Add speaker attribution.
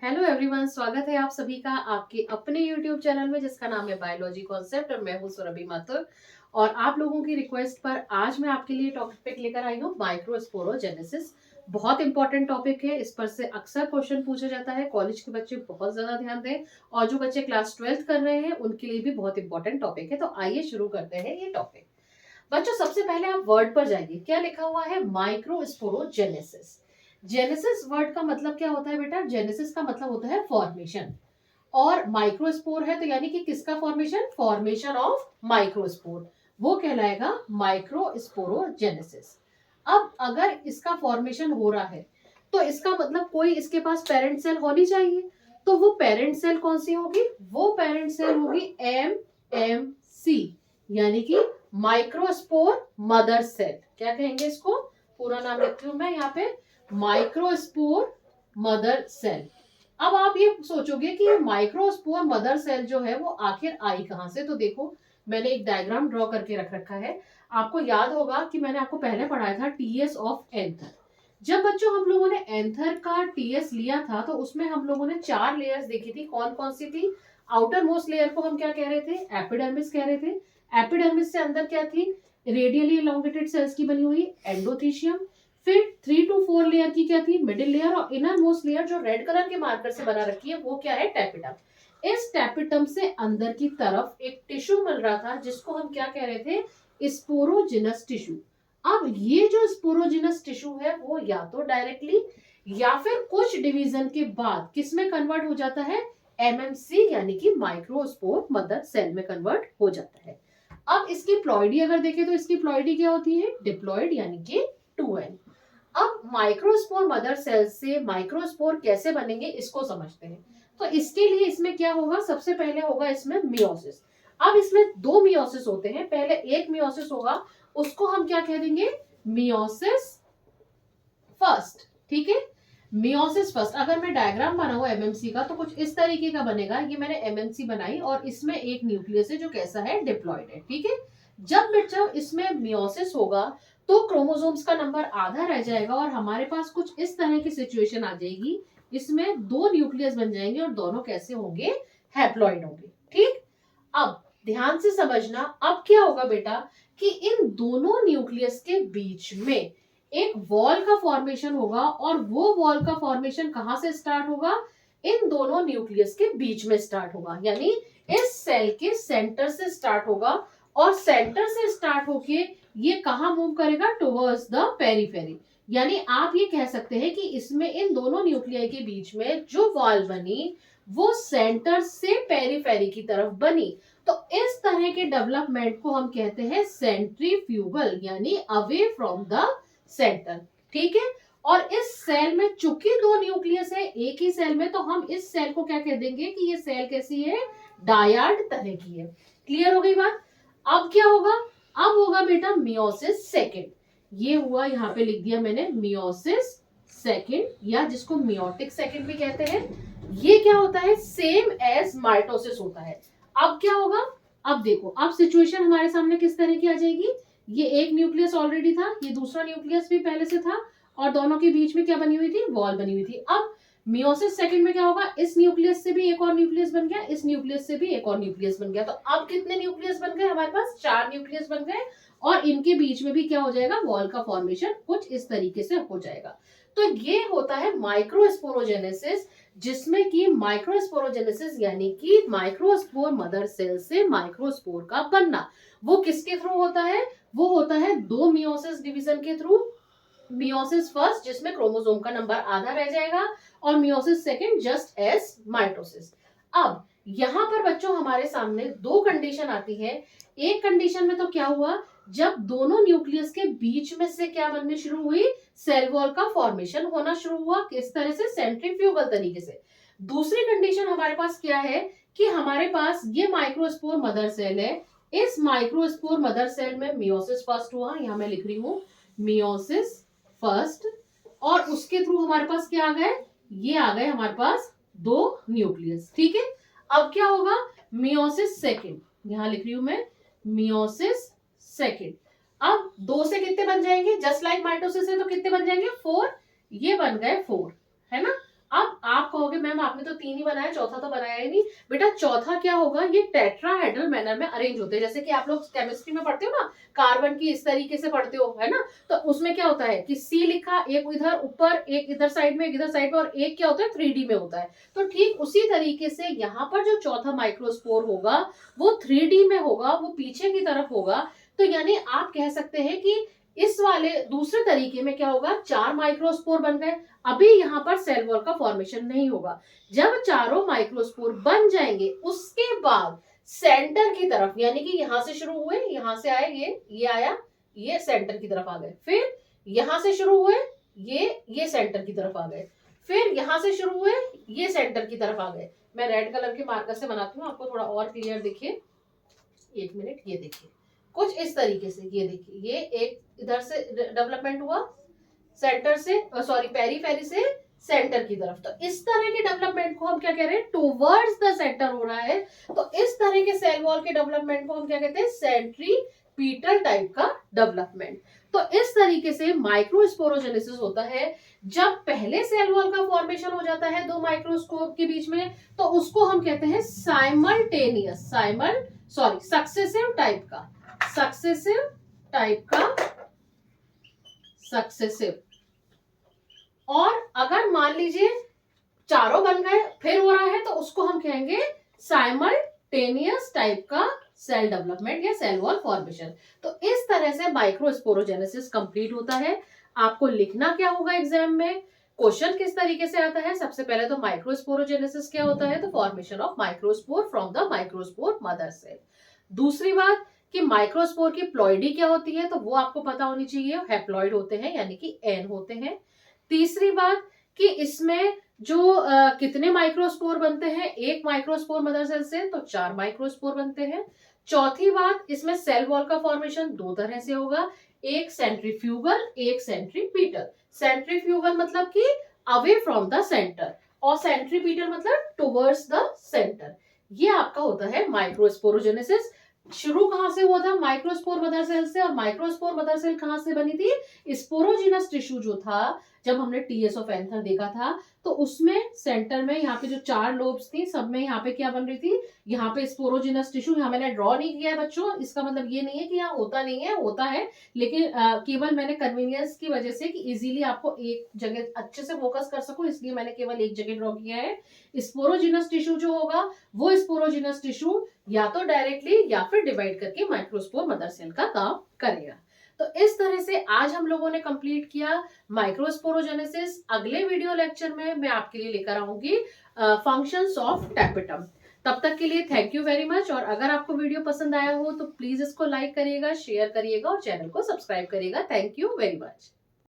Speaker 1: Hello everyone, स्वागत है आप सभी का आपके अपने यूट्यूब चैनल में जिसका नाम है बायोलॉजी कॉन्सेप्ट और मैं हूं सुरभि माथुर। और आप लोगों की रिक्वेस्ट पर आज मैं आपके लिए टॉपिक लेकर आई हूं माइक्रोस्पोरोजेनेसिस। बहुत इंपॉर्टेंट टॉपिक है, इस पर से अक्सर क्वेश्चन पूछा जाता है। कॉलेज के बच्चे बहुत ज्यादा ध्यान दें और जो बच्चे क्लास 12th कर रहे हैं उनके लिए भी बहुत इंपॉर्टेंट टॉपिक है। तो आइए शुरू करते हैं ये टॉपिक। बच्चों, सबसे पहले आप वर्ड पर जाइए, क्या लिखा हुआ है? माइक्रोस्पोरोजेनेसिस। जेनेसिस वर्ड का मतलब क्या होता है बेटा? जेनेसिस का मतलब होता है फॉर्मेशन, और माइक्रोस्पोर है तो यानी कि किसका फॉर्मेशन? फॉर्मेशन ऑफ माइक्रोस्पोर, वो कहलाएगा माइक्रोस्पोरोजेनेसिस। अब अगर इसका फॉर्मेशन हो रहा है तो इसका मतलब कोई इसके पास पेरेंट सेल होनी चाहिए। तो वो पेरेंट सेल कौन सी होगी? वो पेरेंट सेल होगी MMC, यानी कि माइक्रोस्पोर मदर सेल। क्या कहेंगे इसको? पूरा नाम लिखती हूं मैं यहाँ पे, माइक्रोस्पोर मदर सेल। अब आप ये सोचोगे कि माइक्रोस्पोर मदर सेल जो है वो आखिर आई कहां से? तो देखो, मैंने एक डायग्राम ड्रॉ करके रख रखा है। आपको याद होगा कि मैंने आपको पहले पढ़ाया था टीएस ऑफ एंथर। जब बच्चों हम लोगों ने एंथर का टीएस लिया था तो उसमें हम लोगों ने 4 लेयर्स देखी थी। कौन कौन सी थी? आउटर मोस्ट लेयर को हम क्या कह रहे थे? एपिडर्मिस कह रहे थे। एपिडर्मिस से अंदर क्या थी? रेडियली एलोंगेटेड सेल्स की बनी हुई एंडोथीशियम। फिर 3 to 4 लेयर की क्या थी? Middle layer. और इनर मोस्ट लेयर जो रेड कलर के मार्कर से बना रखी है वो क्या है? टैपिटम। इस टैपिटम से अंदर की तरफ एक टिश्यू मिल रहा था जिसको हम क्या कह रहे थे? Sporogenous tissue. अब ये जो स्पोरोजिनस टिश्यू है वो या तो डायरेक्टली या फिर कुछ डिवीजन के बाद किस में कन्वर्ट हो जाता है? MMC यानी कि माइक्रोस्पोर मदर सेल में कन्वर्ट हो जाता है। अब इसकी प्लॉइडी अगर देखें तो इसकी प्लॉइडी क्या होती है? डिप्लॉइड यानी कि 2n। अब माइक्रोस्पोर मदर सेल से माइक्रोस्पोर कैसे बनेंगे इसको समझते हैं। तो इसके लिए इसमें क्या होगा? सबसे पहले होगा इसमें मियोसिस। अब इसमें 2 मियोसिस होते हैं। पहले एक मियोसिस होगा, उसको हम क्या कह देंगे? Meiosis first. ठीक है, मियोसिस फर्स्ट। अगर मैं डायग्राम बनाऊं एमएमसी का तो कुछ इस तरीके का बनेगा। ये मैंने एमएमसी बनाई और इसमें एक न्यूक्लियस है जो कैसा है? डिप्लॉइड है। ठीक है, जब बच्चा इसमें मियोसिस होगा तो क्रोमोसोम्स का नंबर आधा रह जाएगा और हमारे पास कुछ इस तरह की सिचुएशन आ जाएगी। इसमें 2 न्यूक्लियस बन जाएंगे और दोनों कैसे होंगे? हैप्लॉइड होंगे। ठीक, अब ध्यान से समझना। अब क्या होगा बेटा कि इन दोनों न्यूक्लियस के बीच में एक वॉल का फॉर्मेशन होगा। और वो वॉल का फॉर्मेशन कहां से स्टार्ट होगा? इन दोनों न्यूक्लियस के बीच में स्टार्ट होगा, यानी इस सेल के सेंटर से स्टार्ट होगा। और सेंटर से स्टार्ट होके ये कहां मूव करेगा? Towards the periphery. यानी आप ये कह सकते हैं कि इसमें इन दोनों न्यूक्लियाई के बीच में जो वॉल बनी वो सेंटर से पेरिफेरी की तरफ बनी। तो इस तरह के डेवलपमेंट को हम कहते हैं सेंट्रीफ्यूगल, यानी अवे फ्रॉम द सेंटर। ठीक है, और इस सेल में चूंकि 2 न्यूक्लियस है एक ही सेल में, तो हम इस सेल को क्या कह देंगे कि ये सेल कैसी है? डायड तरह की है। क्लियर हो गई बात? अब क्या होगा? अब होगा बेटा मियोसिस सेकेंड। ये हुआ, यहाँ पे लिख दिया मैंने मियोसिस सेकेंड, या जिसको मियोटिक सेकेंड भी कहते हैं। ये क्या होता है? सेम एज माइटोसिस होता है। अब क्या होगा? अब देखो, अब सिचुएशन हमारे सामने किस तरह की आ जाएगी। ये एक न्यूक्लियस ऑलरेडी था, ये दूसरा न्यूक्लियस भी पहले से था, और दोनों के बीच में क्या बनी हुई थी? वॉल बनी हुई थी। अब मियोसिस सेकंड में क्या होगा? इस न्यूक्लियस से भी एक और न्यूक्लियस बन गया, इस न्यूक्लियस से भी एक और न्यूक्लियस बन गया। तो अब कितने न्यूक्लियस बन गए? हमारे पास 4 न्यूक्लियस बन गए। और इनके बीच में भी क्या हो जाएगा? वॉल का फॉर्मेशन कुछ इस तरीके से हो जाएगा। तो ये होता है माइक्रोस्पोरोजेनेसिस, जिसमें कि माइक्रोस्पोरोजेनेसिस यानी कि माइक्रोस्पोर मदर सेल से माइक्रोस्पोर का बनना। वो किसके थ्रू होता है? वो होता है 2 मियोसिस डिवीजन के थ्रू। मियोसिस फर्स्ट जिसमें क्रोमोसोम का नंबर आधा रह जाएगा, और meiosis second just as mitosis. अब यहां पर बच्चों हमारे सामने 2 कंडीशन आती है। एक कंडीशन में तो क्या हुआ? जब दोनों न्यूक्लियस के बीच में से क्या बनने शुरू हुई? सेल वॉल का फॉर्मेशन होना शुरू हुआ। किस तरह से? सेंट्रीफ्यूगल तरीके से। दूसरी कंडीशन हमारे पास क्या है कि हमारे पास ये माइक्रोस्पोर मदर सेल है। इस माइक्रोस्पोर मदर सेल में मियोसिस फर्स्ट हुआ, यहां मैं लिख रही हूं मियोसिस फर्स्ट, और उसके थ्रू हमारे पास क्या आ गए? ये आ गए हमारे पास 2 न्यूक्लियस। ठीक है, अब क्या होगा? मियोसिस सेकंड, यहां लिख रही हूं मैं मियोसिस सेकंड। अब 2 से कितने बन जाएंगे? जस्ट लाइक माइटोसिस है तो कितने बन जाएंगे? 4। ये बन गए 4, है ना। अब आप कहोगे मैम आपने तो 3 ही बनाया, चौथा तो बनाया ही नहीं बेटा। चौथा क्या होगा, ये टेट्राहेड्रल मैनर में अरेंज होते हैं। जैसे कि आप लोग केमिस्ट्री में पढ़ते हो ना, कार्बन की इस तरीके से पढ़ते हो, है ना। तो उसमें क्या होता है कि सी लिखा, एक इधर ऊपर, एक इधर साइड में, एक इधर साइड में, और एक क्या होता है 3D में होता है। तो ठीक उसी तरीके से यहाँ पर जो चौथा माइक्रोस्पोर होगा वो 3D में होगा, वो पीछे की तरफ होगा। तो यानी आप कह सकते हैं कि इस वाले दूसरे तरीके में क्या होगा, 4 माइक्रोस्पोर बन गए। अभी यहाँ पर सेल वॉल का फॉर्मेशन नहीं होगा। जब चारों माइक्रोस्पोर बन जाएंगे उसके बाद सेंटर की तरफ, यानी कि यहां से शुरू हुए, यहां से आए, ये आया, ये सेंटर की तरफ आ गए। फिर यहां से शुरू हुए, ये सेंटर की तरफ आ गए। फिर यहां से शुरू हुए, ये सेंटर की तरफ आ गए। मैं रेड कलर के मार्कर से बनाती हूँ, आपको थोड़ा और क्लियर दिखे। एक मिनट, ये देखिए कुछ इस तरीके से, ये देखिए, ये एक इधर से डेवलपमेंट हुआ, सेंटर से, सॉरी पेरीफेरी से सेंटर की तरफ। तो इस तरह के डेवलपमेंट को हम क्या कह रहे हैं, टुवर्ड्स द सेंटर हो रहा है। तो इस तरह के सेल वॉल के डेवलपमेंट को हम क्या कहते हैं, सेंट्रीपीटल टाइप का डेवलपमेंट। तो इस तरीके से माइक्रोस्पोरोजेनेसिस होता है। जब पहले सेल वॉल का फॉर्मेशन हो जाता है दो माइक्रोस्कोप के बीच में, तो उसको हम कहते हैं साइमल्टेनियस, सक्सेसिव टाइप का, सक्सेसिव। और अगर मान लीजिए चारों बन गए फिर हो रहा है, तो उसको हम कहेंगे साइमल्टेनियस टाइप का सेल डेवलपमेंट या सेल वॉल फॉर्मेशन। तो इस तरह से माइक्रोस्पोरोजेनेसिस कंप्लीट होता है। आपको लिखना क्या होगा एग्जाम में, क्वेश्चन किस तरीके से आता है। सबसे पहले तो माइक्रोस्पोरोजेनेसिस क्या होता है, तो formation of microspore from the microspore mother cell. दूसरी बात कि माइक्रोस्पोर की प्लॉइडी क्या होती है, तो वो आपको पता होनी चाहिए, हैप्लॉइड होते हैं यानी कि एन होते हैं। तीसरी बात कि इसमें जो कितने माइक्रोस्पोर बनते हैं, एक माइक्रोस्पोर मदर सेल से तो 4 माइक्रोस्पोर बनते हैं। चौथी बात, इसमें सेल वॉल का फॉर्मेशन दो तरह से होगा, एक सेंट्रीफ्यूगल, एक सेंट्रीपीटल। सेंट्रीफ्यूगल मतलब कि अवे फ्रॉम द सेंटर, और सेंट्रीपीटल मतलब टुवर्ड्स द सेंटर। ये आपका होता है माइक्रोस्पोरोजेनेसिस। शुरू कहां से हुआ था, माइक्रोस्पोर मदर सेल से। और माइक्रोस्पोर मदर सेल कहां से बनी थी, स्पोरोजिनस टिश्यू जो था, जब हमने टीएस ऑफ एंथर देखा था, तो उसमें सेंटर में यहाँ पे जो 4 लोब्स थी, सब में यहाँ पे क्या बन रही थी, यहाँ पे स्पोरोजिनस टिश्यू। यहाँ मैंने ड्रॉ नहीं किया है बच्चों, इसका मतलब ये नहीं है कि यहाँ होता नहीं है, होता है, लेकिन केवल मैंने कन्वीनियंस की वजह से कि इजीली आपको एक जगह अच्छे से फोकस कर सकूं, इसलिए मैंने केवल एक जगह ड्रॉ किया है। स्पोरोजिनस टिश्यू जो होगा, वो स्पोरोजिनस टिश्यू या तो डायरेक्टली या फिर डिवाइड करके माइक्रोस्पोर मदर सेल का काम करेगा। तो इस तरह से आज हम लोगों ने कंप्लीट किया माइक्रोस्पोरोजेनेसिस। अगले वीडियो लेक्चर में मैं आपके लिए लेकर आऊंगी फंक्शंस ऑफ टैपेटम। तब तक के लिए थैंक यू वेरी मच। और अगर आपको वीडियो पसंद आया हो तो प्लीज इसको लाइक करिएगा, शेयर करिएगा और चैनल को सब्सक्राइब करिएगा। Thank you very much.